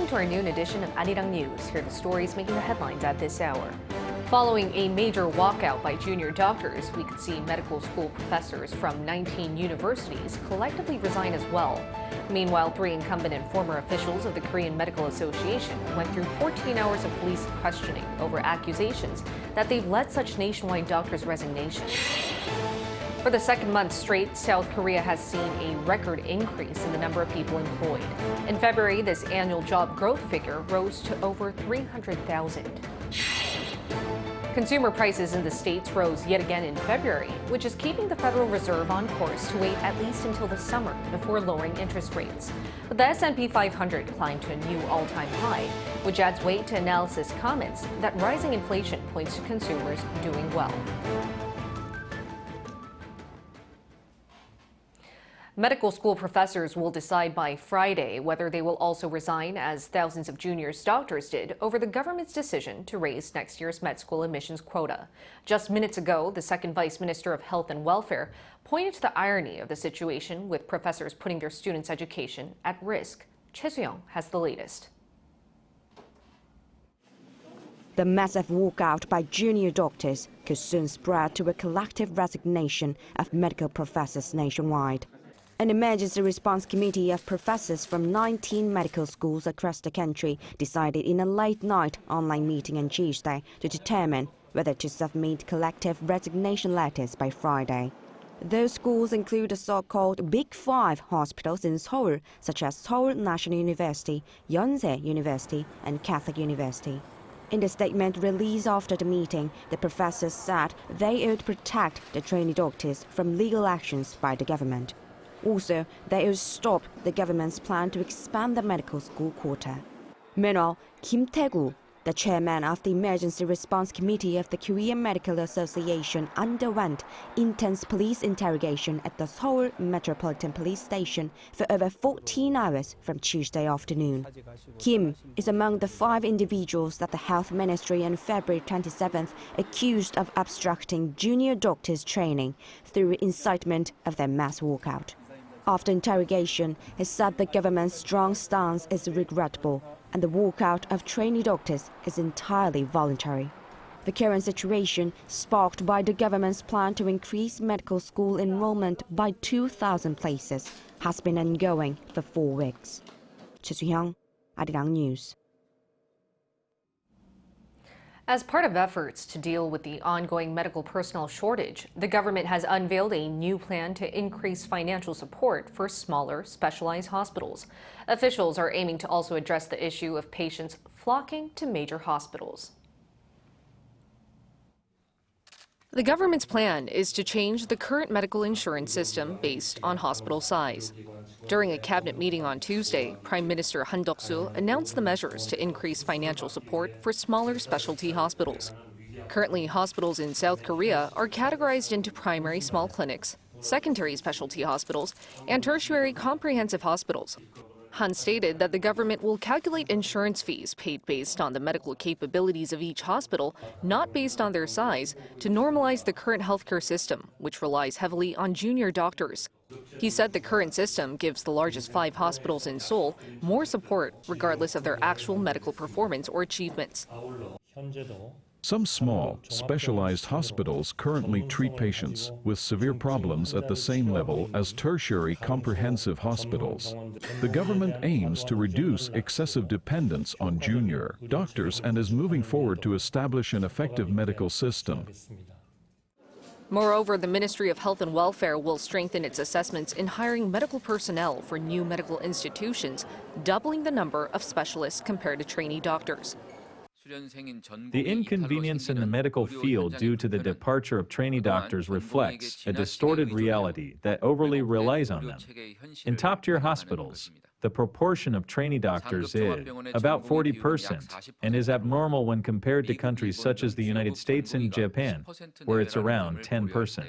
Welcome to our noon edition of Arirang News. Here are the stories making the headlines at this hour. Following a major walkout by junior doctors, we could see medical school professors from 19 universities collectively resign as well. Meanwhile, 3 incumbent and former officials of the Korean Medical Association went through 14 hours of police questioning over accusations that they've led such nationwide doctors' resignations. For the second month straight, South Korea has seen a record increase in the number of people employed. In February, this annual job growth figure rose to over 300,000. Consumer prices in the states rose yet again in February, which is keeping the Federal Reserve on course to wait at least until the summer before lowering interest rates. But the S&P 500 climbed to a new all-time high, which adds weight to analysis comments that rising inflation points to consumers doing well. Medical school professors will decide by Friday whether they will also resign, as thousands of juniors doctors did, over the government's decision to raise next year's med school admissions quota. Just minutes ago, the second Vice Minister of Health and Welfare pointed to the irony of the situation, with professors putting their students' education at risk. Choi Soo-young has the latest. The massive walkout by junior doctors could soon spread to a collective resignation of medical professors nationwide. An emergency response committee of professors from 19 medical schools across the country decided in a late-night online meeting on Tuesday to determine whether to submit collective resignation letters by Friday. Those schools include the so-called Big Five hospitals in Seoul, such as Seoul National University, Yonsei University, and Catholic University. In the statement released after the meeting, the professors said they would protect the trainee doctors from legal actions by the government. Also, they will stop the government's plan to expand the medical school quota. Meanwhile, Kim Tae-gu, the chairman of the Emergency Response Committee of the Korean Medical Association, underwent intense police interrogation at the Seoul Metropolitan Police Station for over 14 hours from Tuesday afternoon. Kim is among the 5 individuals that the Health Ministry on February 27th accused of obstructing junior doctors' training through incitement of their mass walkout. After interrogation, he said the government's strong stance is regrettable and the walkout of trainee doctors is entirely voluntary. The current situation, sparked by the government's plan to increase medical school enrollment by 2,000 places, has been ongoing for 4 weeks. Choi Soo-young, Arirang News. As part of efforts to deal with the ongoing medical personnel shortage, the government has unveiled a new plan to increase financial support for smaller, specialized hospitals. Officials are aiming to also address the issue of patients flocking to major hospitals. The government's plan is to change the current medical insurance system based on hospital size. During a cabinet meeting on Tuesday, Prime Minister Han Duck-soo announced the measures to increase financial support for smaller specialty hospitals. Currently, hospitals in South Korea are categorized into primary small clinics, secondary specialty hospitals, and tertiary comprehensive hospitals. Han stated that the government will calculate insurance fees paid based on the medical capabilities of each hospital, not based on their size, to normalize the current healthcare system, which relies heavily on junior doctors. He said the current system gives the largest 5 hospitals in Seoul more support regardless of their actual medical performance or achievements. Some small, specialized hospitals currently treat patients with severe problems at the same level as tertiary comprehensive hospitals. The government aims to reduce excessive dependence on junior doctors and is moving forward to establish an effective medical system. Moreover, the Ministry of Health and Welfare will strengthen its assessments in hiring medical personnel for new medical institutions, doubling the number of specialists compared to trainee doctors. The inconvenience in the medical field due to the departure of trainee doctors reflects a distorted reality that overly relies on them. In top-tier hospitals, the proportion of trainee doctors is about 40% and is abnormal when compared to countries such as the United States and Japan, where it's around 10%.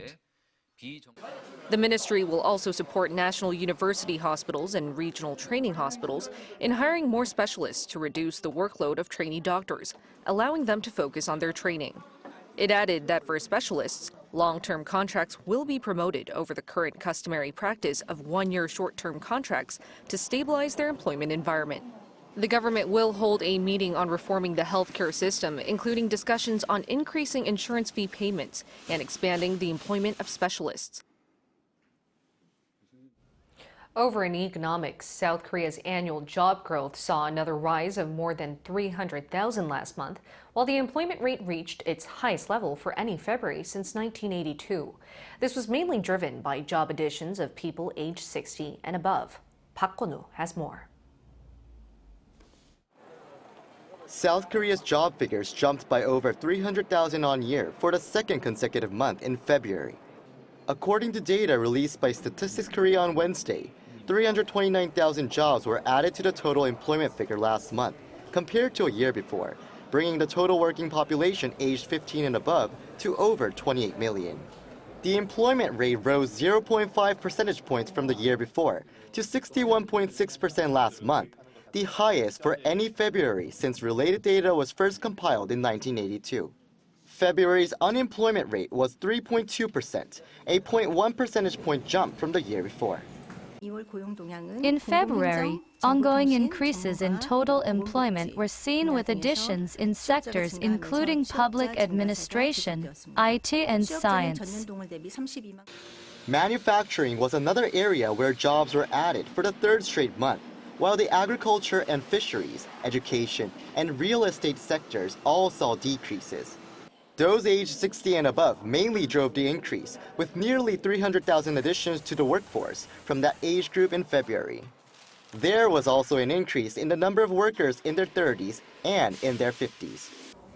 The ministry will also support national university hospitals and regional training hospitals in hiring more specialists to reduce the workload of trainee doctors, allowing them to focus on their training. It added that for specialists, long-term contracts will be promoted over the current customary practice of one-year short-term contracts to stabilize their employment environment. The government will hold a meeting on reforming the healthcare system, including discussions on increasing insurance fee payments and expanding the employment of specialists. Over in economics, South Korea's annual job growth saw another rise of more than 300,000 last month, while the employment rate reached its highest level for any February since 1982. This was mainly driven by job additions of people aged 60 and above. Park Kwon-woo has more. South Korea's job figures jumped by over 300,000 on year for the second consecutive month in February. According to data released by Statistics Korea on Wednesday, 329,000 jobs were added to the total employment figure last month, compared to a year before, bringing the total working population aged 15 and above to over 28 million. The employment rate rose 0.5 percentage points from the year before to 61.6% last month, the highest for any February since related data was first compiled in 1982. February's unemployment rate was 3.2%, a 0.1 percentage point jump from the year before. In February, ongoing increases in total employment were seen with additions in sectors including public administration, IT, and science. Manufacturing was another area where jobs were added for the third straight month, while the agriculture and fisheries, education, and real estate sectors all saw decreases. Those aged 60 and above mainly drove the increase, with nearly 300,000 additions to the workforce from that age group in February. There was also an increase in the number of workers in their 30s and in their 50s.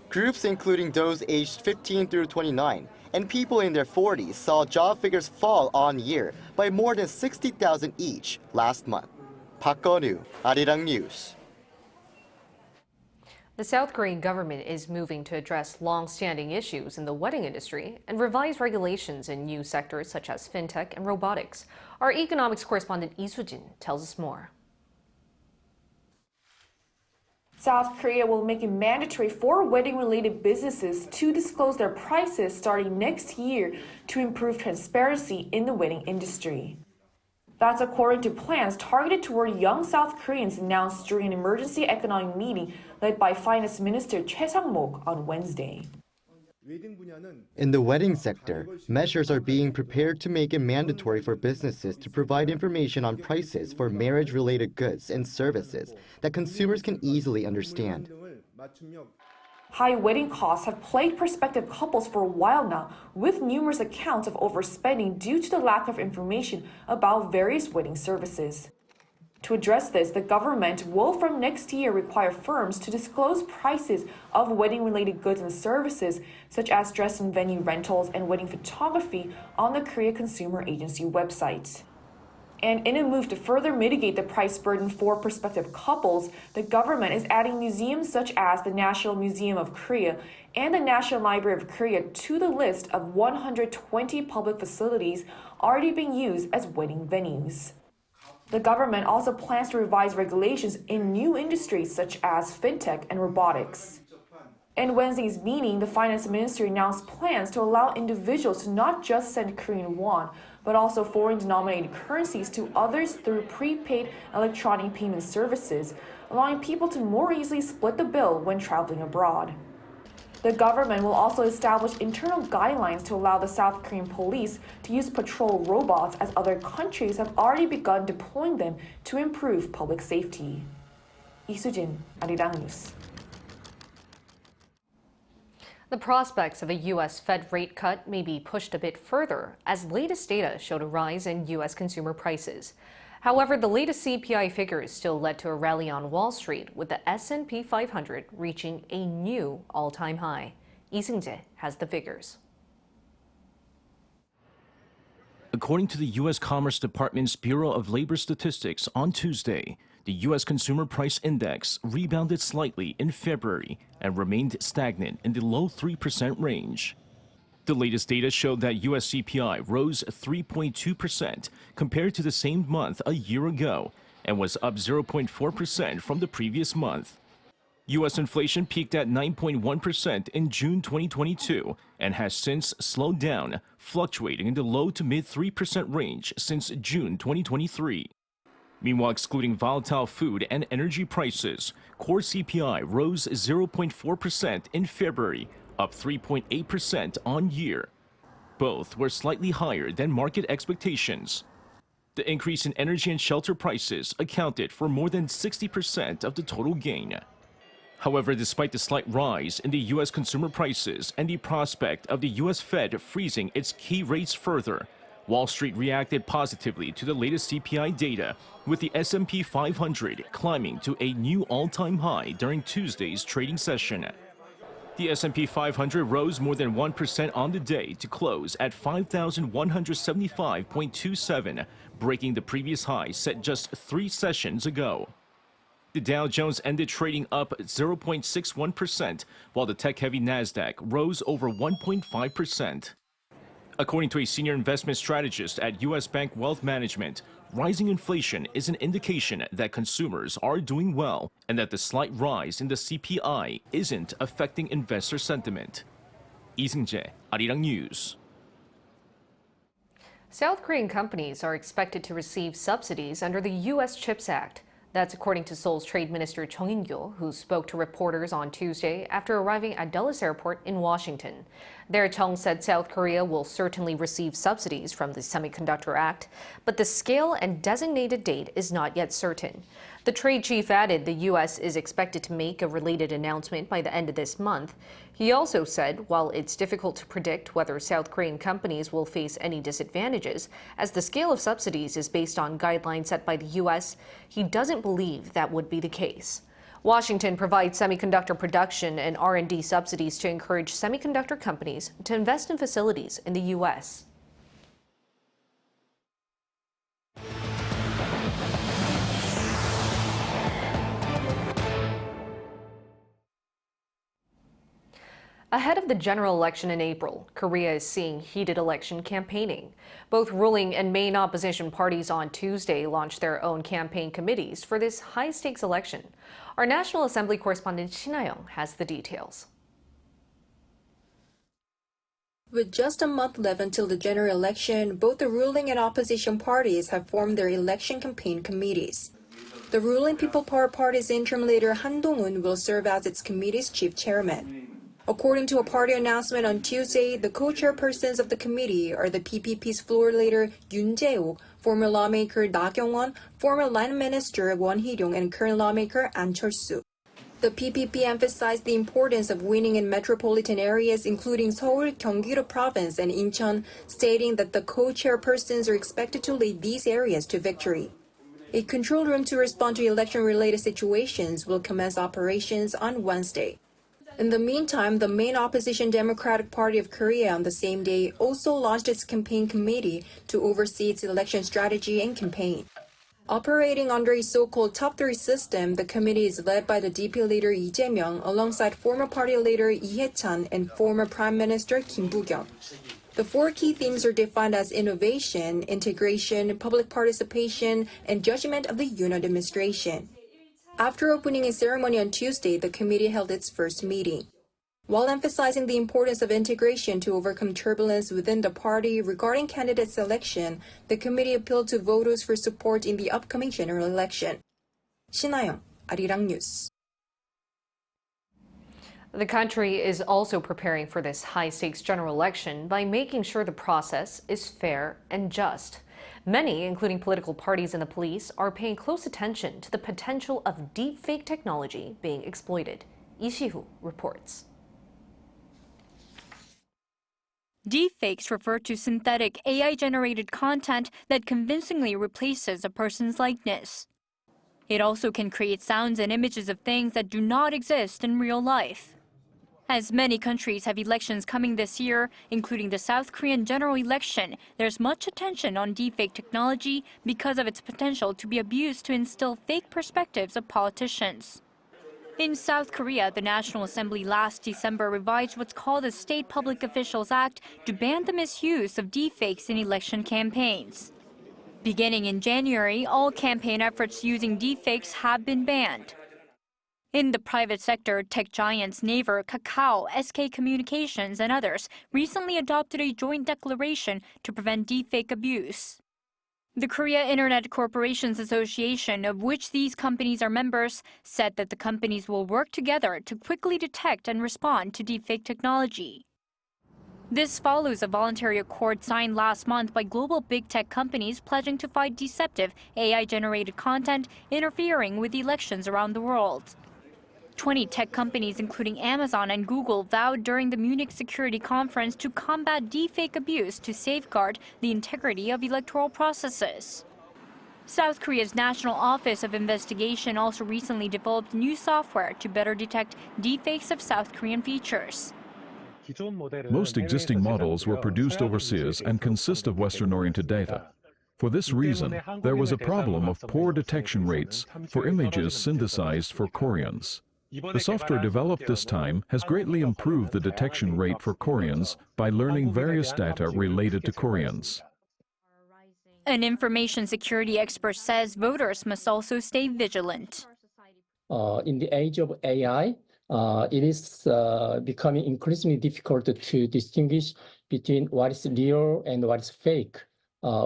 Groups including those aged 15 through 29 and people in their 40s saw job figures fall on year by more than 60,000 each last month. Park Kwon-woo, Arirang News. The South Korean government is moving to address long-standing issues in the wedding industry and revise regulations in new sectors such as fintech and robotics. Our economics correspondent Lee Soo-jin tells us more. South Korea will make it mandatory for wedding-related businesses to disclose their prices starting next year to improve transparency in the wedding industry. That's according to plans targeted toward young South Koreans announced during an emergency economic meeting led by Finance Minister Choi Sang-mok on Wednesday. In the wedding sector, measures are being prepared to make it mandatory for businesses to provide information on prices for marriage-related goods and services that consumers can easily understand. High wedding costs have plagued prospective couples for a while now, with numerous accounts of overspending due to the lack of information about various wedding services. To address this, the government will from next year require firms to disclose prices of wedding-related goods and services, such as dress and venue rentals and wedding photography, on the Korea Consumer Agency website. And in a move to further mitigate the price burden for prospective couples, the government is adding museums such as the National Museum of Korea and the National Library of Korea to the list of 120 public facilities already being used as wedding venues. The government also plans to revise regulations in new industries such as fintech and robotics. In Wednesday's meeting, the finance ministry announced plans to allow individuals to not just send Korean won, but also foreign-denominated currencies to others through prepaid electronic payment services, allowing people to more easily split the bill when traveling abroad. The government will also establish internal guidelines to allow the South Korean police to use patrol robots, as other countries have already begun deploying them to improve public safety. Lee Soo-jin, Arirang News. The prospects of a U.S. Fed rate cut may be pushed a bit further, as latest data showed a rise in U.S. consumer prices. However, the latest CPI figures still led to a rally on Wall Street, with the S&P 500 reaching a new all-time high. Lee Seung-jae has the figures. According to the U.S. Commerce Department's Bureau of Labor Statistics on Tuesday, the U.S. Consumer Price Index rebounded slightly in February and remained stagnant in the low 3% range. The latest data showed that U.S. CPI rose 3.2% compared to the same month a year ago and was up 0.4% from the previous month. U.S. inflation peaked at 9.1% in June 2022 and has since slowed down, fluctuating in the low to mid 3% range since June 2023. Meanwhile, excluding volatile food and energy prices, core CPI rose 0.4% in February, up 3.8% on year. Both were slightly higher than market expectations. The increase in energy and shelter prices accounted for more than 60% of the total gain. However, despite the slight rise in the U.S. consumer prices and the prospect of the U.S. Fed freezing its key rates further, Wall Street reacted positively to the latest CPI data, with the S&P 500 climbing to a new all-time high during Tuesday's trading session. The S&P 500 rose more than 1% on the day to close at 5,175.27, breaking the previous high set just 3 sessions ago. The Dow Jones ended trading up 0.61%, while the tech-heavy Nasdaq rose over 1.5%. According to a senior investment strategist at U.S. Bank Wealth Management, rising inflation is an indication that consumers are doing well and that the slight rise in the CPI isn't affecting investor sentiment. Lee Seung-jae, Arirang News. South Korean companies are expected to receive subsidies under the U.S. CHIPS Act. That's according to Seoul's Trade Minister Chung In-gil, who spoke to reporters on Tuesday after arriving at Dulles Airport in Washington. There, Chung said South Korea will certainly receive subsidies from the Semiconductor Act, but the scale and designated date is not yet certain. The trade chief added the U.S. is expected to make a related announcement by the end of this month. He also said, while it's difficult to predict whether South Korean companies will face any disadvantages, as the scale of subsidies is based on guidelines set by the U.S., he doesn't believe that would be the case. Washington provides semiconductor production and R&D subsidies to encourage semiconductor companies to invest in facilities in the U.S. Ahead of the general election in April, Korea is seeing heated election campaigning. Both ruling and main opposition parties on Tuesday launched their own campaign committees for this high-stakes election. Our National Assembly correspondent Shin Ha-young has the details. With just a month left until the general election, both the ruling and opposition parties have formed their election campaign committees. The ruling People Power Party's interim leader Han Dong-un will serve as its committee's chief chairman. According to a party announcement on Tuesday, the co-chairpersons of the committee are the PPP's floor leader Yoon Jae-ok, former lawmaker Na Kyung-won, former land minister Won Hee-ryong, and current lawmaker An Chol-soo. The PPP emphasized the importance of winning in metropolitan areas including Seoul, Gyeonggi-do Province, and Incheon, stating that the co-chairpersons are expected to lead these areas to victory. A control room to respond to election-related situations will commence operations on Wednesday. In the meantime, the main opposition Democratic Party of Korea on the same day also launched its campaign committee to oversee its election strategy and campaign. Operating under a so-called top three system, the committee is led by the DP leader Lee Jae-myung alongside former party leader Lee Hae-chan and former Prime Minister Kim Boo-kyung. The 4 key themes are defined as innovation, integration, public participation, and judgment of the Yoon administration. After opening a ceremony on Tuesday, the committee held its first meeting. While emphasizing the importance of integration to overcome turbulence within the party regarding candidate selection, the committee appealed to voters for support in the upcoming general election. Shin Ha-young, Arirang News. The country is also preparing for this high-stakes general election by making sure the process is fair and just. Many, including political parties and the police, are paying close attention to the potential of deepfake technology being exploited. Lee Si-hoo reports. Deepfakes refer to synthetic AI-generated content that convincingly replaces a person's likeness. It also can create sounds and images of things that do not exist in real life. As many countries have elections coming this year, including the South Korean general election, there's much attention on deepfake technology because of its potential to be abused to instill fake perspectives of politicians. In South Korea, the National Assembly last December revised what's called the State Public Officials Act to ban the misuse of deepfakes in election campaigns. Beginning in January, all campaign efforts using deepfakes have been banned. In the private sector, tech giants Naver, Kakao, SK Communications, and others recently adopted a joint declaration to prevent deepfake abuse. The Korea Internet Corporations Association, of which these companies are members, said that the companies will work together to quickly detect and respond to deepfake technology. This follows a voluntary accord signed last month by global big tech companies pledging to fight deceptive AI-generated content interfering with elections around the world. 20 tech companies, including Amazon and Google, vowed during the Munich Security Conference to combat deepfake abuse to safeguard the integrity of electoral processes. South Korea's National Office of Investigation also recently developed new software to better detect deepfakes of South Korean features. Most existing models were produced overseas and consist of Western-oriented data. For this reason, there was a problem of poor detection rates for images synthesized for Koreans. The software developed this time has greatly improved the detection rate for Koreans by learning various data related to Koreans. An information security expert says voters must also stay vigilant. In the age of AI, it is becoming increasingly difficult to distinguish between what is real and what is fake.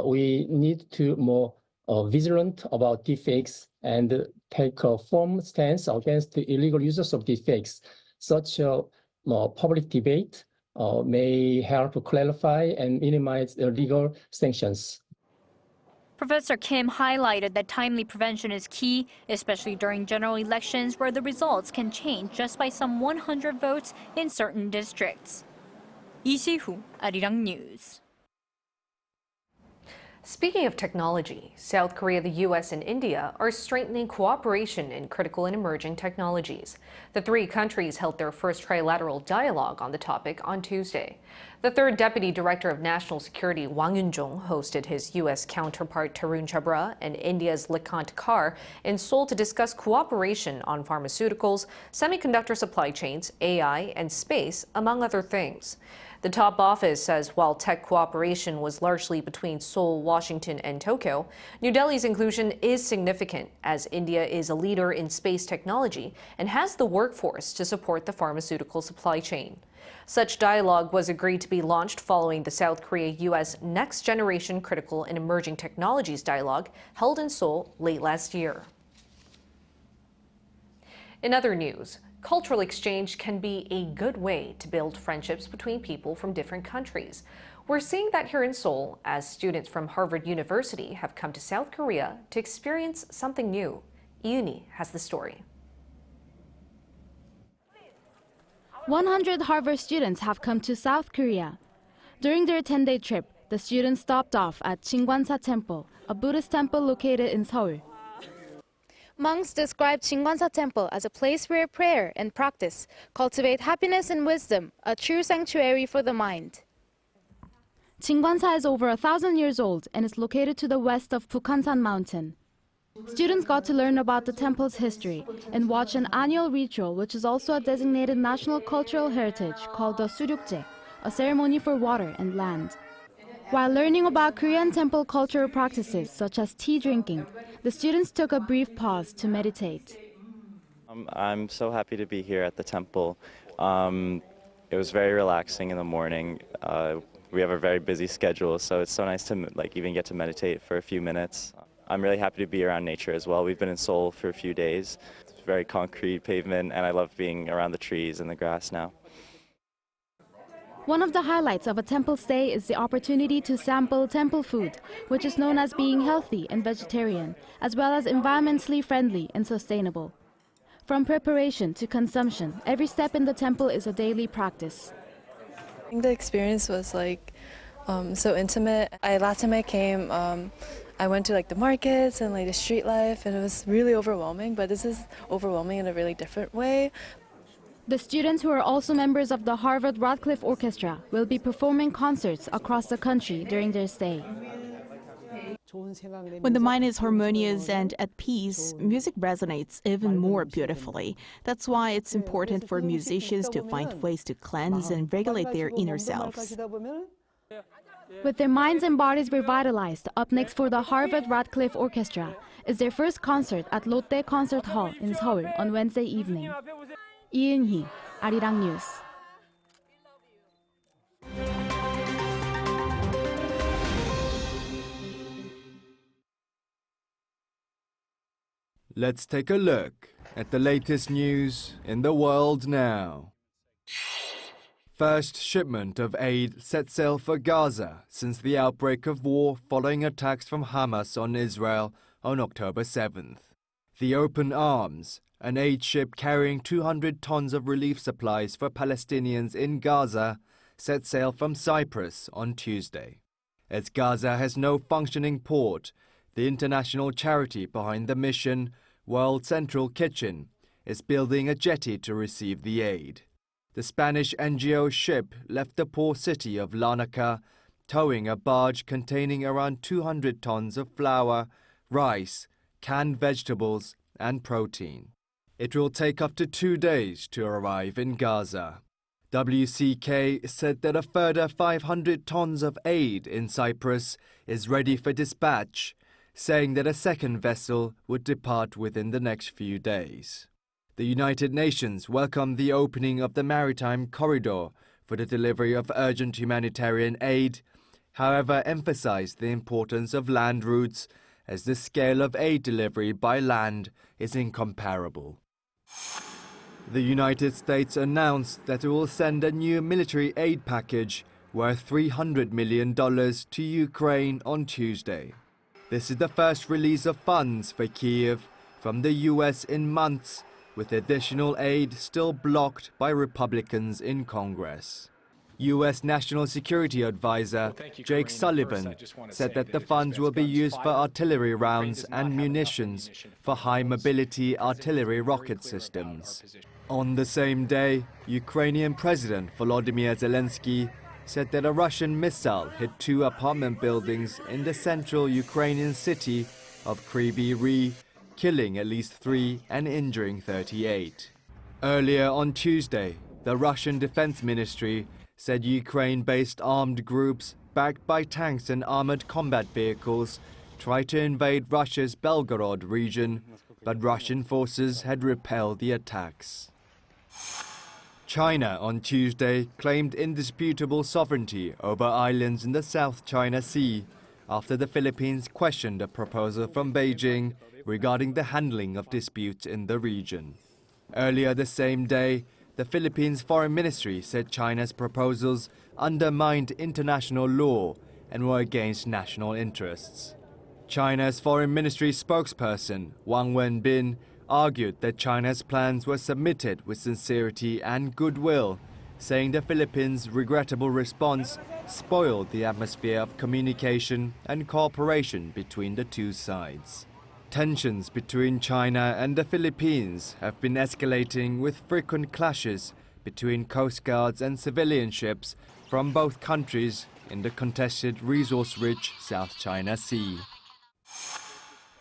We need to be more vigilant about deepfakes and take a firm stance against the illegal uses of deepfakes. Such a public debate may help clarify and minimize the legal sanctions. Professor Kim highlighted that timely prevention is key, especially during general elections where the results can change just by some 100 votes in certain districts. Lee Si-hoo, Arirang News. Speaking of technology, South Korea, the U.S., and India are strengthening cooperation in critical and emerging technologies. The three countries held their first trilateral dialogue on the topic on Tuesday. The third Deputy Director of National Security, Wang Yun-jung, hosted his U.S. counterpart Tarun Chhabra and India's Likant Kar in Seoul to discuss cooperation on pharmaceuticals, semiconductor supply chains, AI, and space, among other things. The top office says while tech cooperation was largely between Seoul, Washington, and Tokyo, New Delhi's inclusion is significant as India is a leader in space technology and has the workforce to support the pharmaceutical supply chain. Such dialogue was agreed to be launched following the South Korea-U.S. Next Generation Critical and Emerging Technologies dialogue held in Seoul late last year. In other news, cultural exchange can be a good way to build friendships between people from different countries. We're seeing that here in Seoul as students from Harvard University have come to South Korea to experience something new. Iuni has the story. 100 Harvard students have come to South Korea. During their 10-day trip, the students stopped off at Jinkwansa Temple, a Buddhist temple located in Seoul. Monks describe Jinkwansa Temple as a place where prayer and practice cultivate happiness and wisdom, a true sanctuary for the mind. Jinkwansa is over 1,000 years old and is located to the west of Bukhansan Mountain. Students got to learn about the temple's history and watch an annual ritual which is also a designated national cultural heritage called the Suryukje, a ceremony for water and land. While learning about Korean temple cultural practices such as tea drinking, the students took a brief pause to meditate. I'm so happy to be here at the temple. It was very relaxing in the morning. We have a very busy schedule, so it's so nice to even get to meditate for a few minutes. I'm really happy to be around nature as well. We've been in Seoul for a few days. It's very concrete pavement, and I love being around the trees and the grass now. One of the highlights of a temple stay is the opportunity to sample temple food, which is known as being healthy and vegetarian, as well as environmentally friendly and sustainable. From preparation to consumption, every step in the temple is a daily practice. I think the experience was so intimate. Last time I came, I went to the markets and the street life, and it was really overwhelming, but this is overwhelming in a really different way. The students, who are also members of the Harvard Radcliffe Orchestra, will be performing concerts across the country during their stay. When the mind is harmonious and at peace, music resonates even more beautifully. That's why it's important for musicians to find ways to cleanse and regulate their inner selves. With their minds and bodies revitalized, up next for the Harvard Radcliffe Orchestra is their first concert at Lotte Concert Hall in Seoul on Wednesday evening. Lee Eun-hee, Arirang News. Let's take a look at the latest news in the world now. First shipment of aid set sail for Gaza since the outbreak of war following attacks from Hamas on Israel on October 7th. The Open Arms, an aid ship carrying 200 tons of relief supplies for Palestinians in Gaza, set sail from Cyprus on Tuesday. As Gaza has no functioning port, the international charity behind the mission, World Central Kitchen, is building a jetty to receive the aid. The Spanish NGO ship left the poor city of Larnaca, towing a barge containing around 200 tons of flour, rice, canned vegetables, and protein. It will take up to 2 days to arrive in Gaza. WCK said that a further 500 tons of aid in Cyprus is ready for dispatch, saying that a second vessel would depart within the next few days. The United Nations welcomed the opening of the maritime corridor for the delivery of urgent humanitarian aid, however emphasized the importance of land routes as the scale of aid delivery by land is incomparable. The United States announced that it will send a new military aid package worth $300 million to Ukraine on Tuesday. This is the first release of funds for Kyiv from the US in months, with additional aid still blocked by Republicans in Congress. U.S. National Security Advisor Jake Sullivan said that the funds will be used for artillery rounds and munitions for high-mobility artillery rocket systems. On the same day, Ukrainian President Volodymyr Zelensky said that a Russian missile hit 2 apartment buildings in the central Ukrainian city of Kryvyi Rih, killing at least 3 and injuring 38. Earlier on Tuesday, the Russian Defense Ministry said Ukraine-based armed groups backed by tanks and armored combat vehicles tried to invade Russia's Belgorod region, but Russian forces had repelled the attacks. China on Tuesday claimed indisputable sovereignty over islands in the South China Sea after the Philippines questioned a proposal from Beijing regarding the handling of disputes in the region. Earlier the same day, the Philippines Foreign Ministry said China's proposals undermined international law and were against national interests. China's Foreign Ministry spokesperson, Wang Wenbin, argued that China's plans were submitted with sincerity and goodwill, saying the Philippines' regrettable response spoiled the atmosphere of communication and cooperation between the two sides. Tensions between China and the Philippines have been escalating with frequent clashes between coast guards and civilian ships from both countries in the contested resource-rich South China Sea.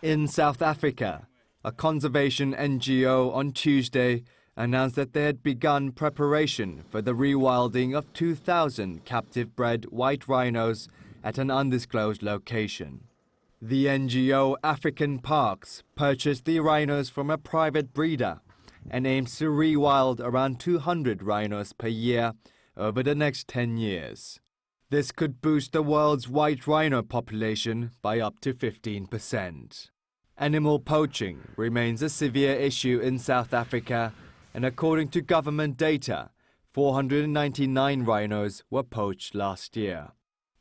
In South Africa, a conservation NGO on Tuesday announced that they had begun preparation for the rewilding of 2,000 captive-bred white rhinos at an undisclosed location. The NGO African Parks purchased the rhinos from a private breeder and aims to rewild around 200 rhinos per year over the next 10 years. This could boost the world's white rhino population by up to 15%. Animal poaching remains a severe issue in South Africa, and according to government data, 499 rhinos were poached last year.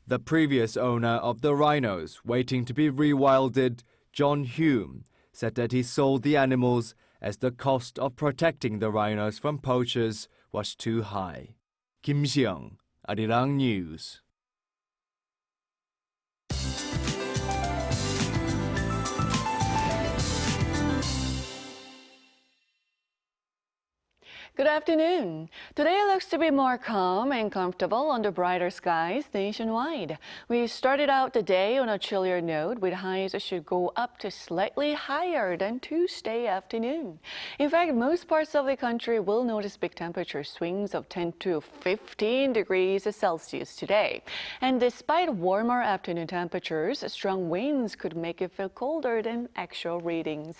The previous owner of the rhinos waiting to be rewilded, John Hume, said that he sold the animals as the cost of protecting the rhinos from poachers was too high. Kim Seong, Arirang News. Good afternoon. Today looks to be more calm and comfortable under brighter skies nationwide. We started out the day on a chillier note with highs that should go up to slightly higher than Tuesday afternoon. In fact, most parts of the country will notice big temperature swings of 10 to 15 degrees Celsius today. And despite warmer afternoon temperatures, strong winds could make it feel colder than actual readings.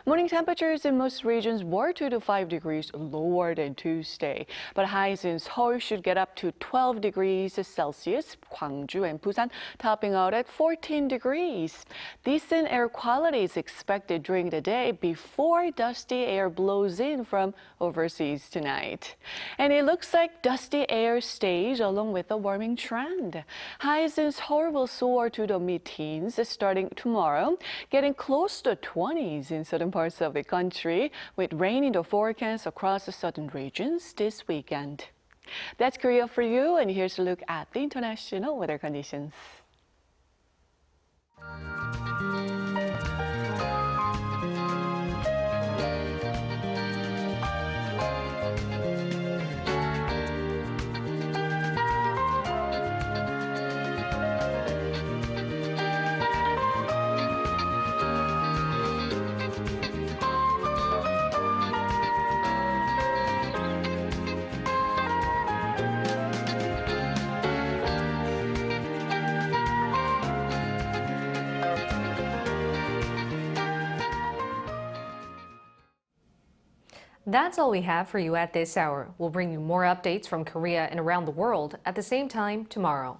Morning temperatures in most regions were 2 to 5 degrees lower than Tuesday, but highs in Seoul should get up to 12 degrees Celsius, Gwangju and Busan topping out at 14 degrees. Decent air quality is expected during the day before dusty air blows in from overseas tonight. And it looks like dusty air stays along with the warming trend. Highs in Seoul will soar to the mid-teens starting tomorrow, getting close to 20s in certain parts of the country, with rain in the forecast across the southern regions this weekend. That's Korea for you, and here's a look at the international weather conditions. That's all we have for you at this hour. We'll bring you more updates from Korea and around the world at the same time tomorrow.